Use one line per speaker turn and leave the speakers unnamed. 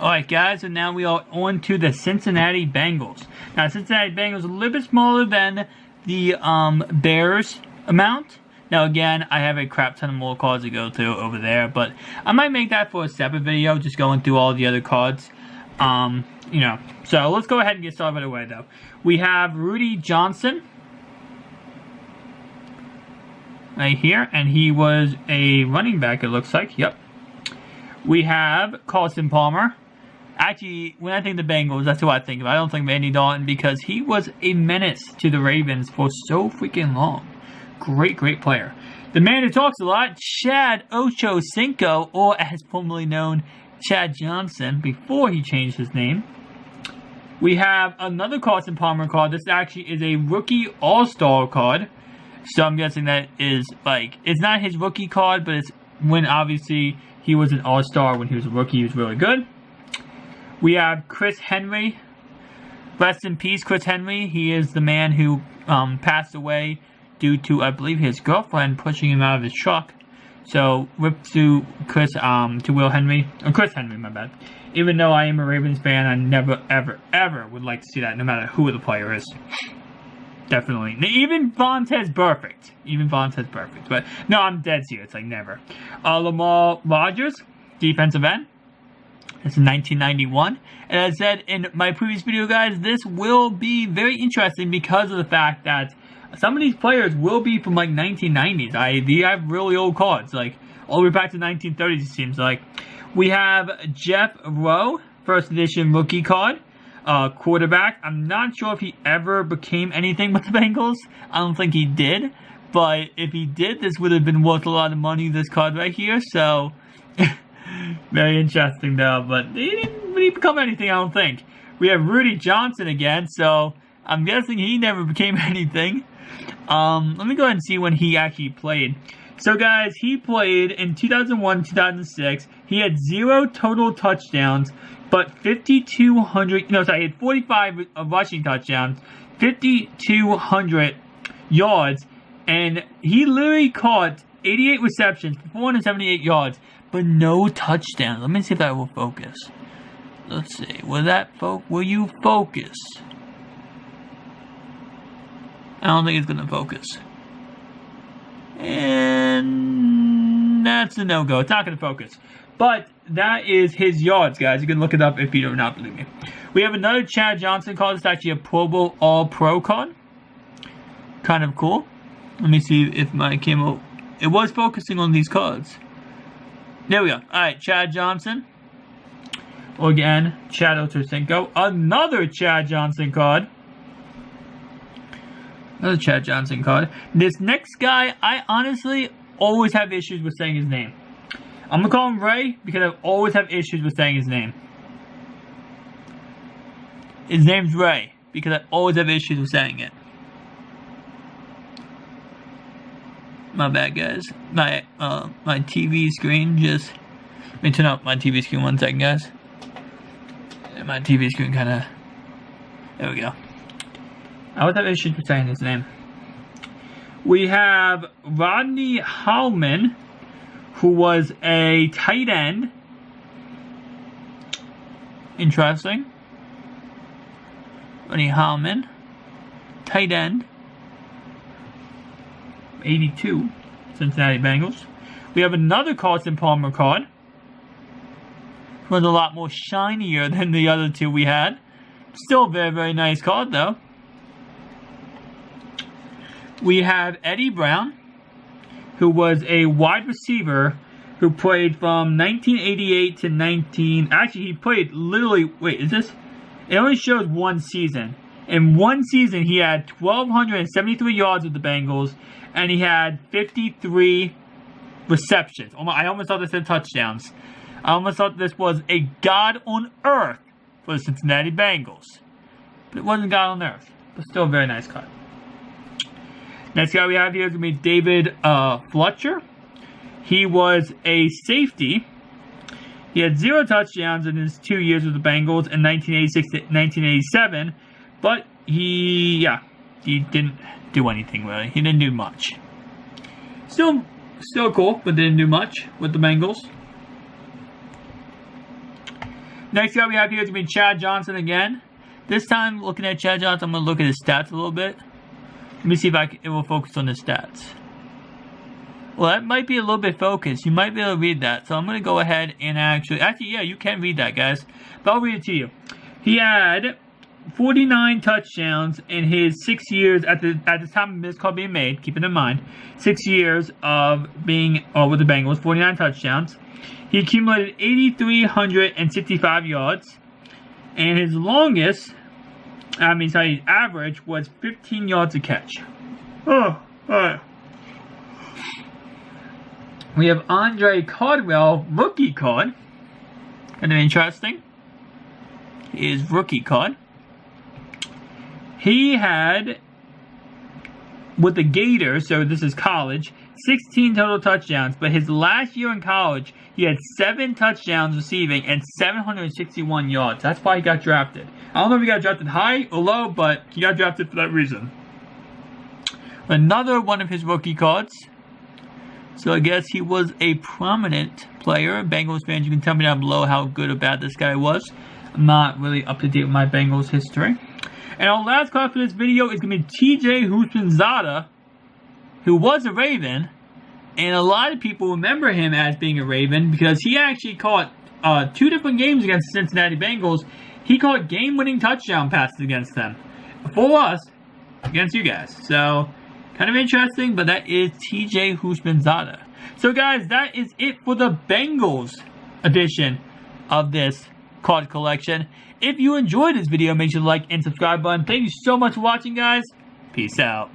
Alright guys, and now we are on to the Cincinnati Bengals. Now Cincinnati Bengals a little bit smaller than the Bears amount. Now again, I have a crap ton of more cards to go through over there, but I might make that for a separate video, just going through all the other cards. So let's go ahead and get started right away though. We have Rudy Johnson right here, and he was a running back, it looks like. Yep. We have Carson Palmer. Actually, when I think the Bengals, that's who I think of. I don't think of Andy Dalton because he was a menace to the Ravens for so freaking long. Great player. The man who talks a lot, Chad Ochocinco, or as formerly known, Chad Johnson, before he changed his name. We have another Carson Palmer card. This actually is a rookie all-star card. So I'm guessing that is, like, it's not his rookie card, but it's when obviously he was an all-star when he was a rookie. He was really good. We have Chris Henry. Rest in peace, Chris Henry. He is the man who passed away due to, I believe, his girlfriend pushing him out of his truck. So, rip to Chris Henry, my bad. Even though I am a Ravens fan, I never, ever would like to see that, no matter who the player is. Definitely. Even Vontaze perfect. But, no, I'm dead serious. Like, never. Lamar Rogers, defensive end. This is 1991. And as I said in my previous video, guys, this will be very interesting because of the fact that some of these players will be from like 1990s. They have really old cards, like all the way back to 1930s, it seems like. We have Jeff Rowe, first edition rookie card, quarterback. I'm not sure if he ever became anything with the Bengals. I don't think he did. But if he did, this would have been worth a lot of money, this card right here. So, very interesting though. But he didn't really become anything, I don't think. We have Rudy Johnson again. So, I'm guessing he never became anything. Let me go ahead and see when he actually played. So guys, he played in 2001-2006. He had 0 total touchdowns, but 5,200, he had 45 rushing touchdowns, 5,200 yards, and he literally caught 88 receptions for 478 yards, but no touchdowns. Let me see if that will focus. Let's see, will you focus? I don't think it's going to focus. And that's a no-go. It's not going to focus. But that is his yards, guys. You can look it up if you do not believe me. We have another Chad Johnson card. It's actually a Pro Bowl All-Pro card. Kind of cool. Let me see if my camera... It was focusing on these cards. There we go. Alright, Chad Johnson. Again, Chad Ochocinco. Another Chad Johnson card. Another Chad Johnson card. This next guy, I honestly always have issues with saying his name. I'm going to call him Ray because I always have issues with saying his name. His name's Ray because I always have issues with saying it. My bad, guys. My TV screen just... Let me turn up my TV screen 1 second, guys. My TV screen kind of... There we go. I would have issues with saying his name. We have Rodney Hallman, who was a tight end. Interesting. Rodney Hallman, tight end. 82, Cincinnati Bengals. We have another Carson Palmer card. Was a lot more shinier than the other two we had. Still a very nice card though. We have Eddie Brown, who was a wide receiver who played from 1988 to Actually, he played literally... Wait, is this... It only shows one season. In one season, he had 1,273 yards with the Bengals, and he had 53 receptions. I almost thought this said touchdowns. I almost thought this was a God on earth for the Cincinnati Bengals. But it wasn't God on earth. But still a very nice card. Next guy we have here is going to be David Fletcher. He was a safety. He had 0 touchdowns in his 2 years with the Bengals in 1986 to 1987. But he didn't do anything really. He didn't do much. Still Still cool, but didn't do much with the Bengals. Next guy we have here is going to be Chad Johnson again. This time, looking at Chad Johnson, I'm going to look at his stats a little bit. Let me see if it will focus on the stats. Well, that might be a little bit focused. You might be able to read that. So I'm going to go ahead and actually, yeah, you can read that, guys. But I'll read it to you. He had 49 touchdowns in his 6 years at the time of this call being made. Keep it in mind, 6 years of being with the Bengals, 49 touchdowns. He accumulated 8,365 yards, and his average was 15 yards a catch. Oh, all right. We have Andre Cardwell, rookie card. Kind of interesting. His rookie card. He had, with the Gators, so this is college, 16 total touchdowns. But his last year in college, he had 7 touchdowns receiving and 761 yards. That's why he got drafted. I don't know if he got drafted high or low, but he got drafted for that reason. Another one of his rookie cards. So I guess he was a prominent player. Bengals fans, you can tell me down below how good or bad this guy was. I'm not really up to date with my Bengals history. And our last card for this video is going to be TJ Houshmandzadeh, who was a Raven. And a lot of people remember him as being a Raven because he actually caught 2 different games against the Cincinnati Bengals. He caught game-winning touchdown passes against them. For us, against you guys. So, kind of interesting, but that is TJ Houshmandzadeh. So guys, that is it for the Bengals edition of this card collection. If you enjoyed this video, make sure to like and subscribe button. Thank you so much for watching, guys. Peace out.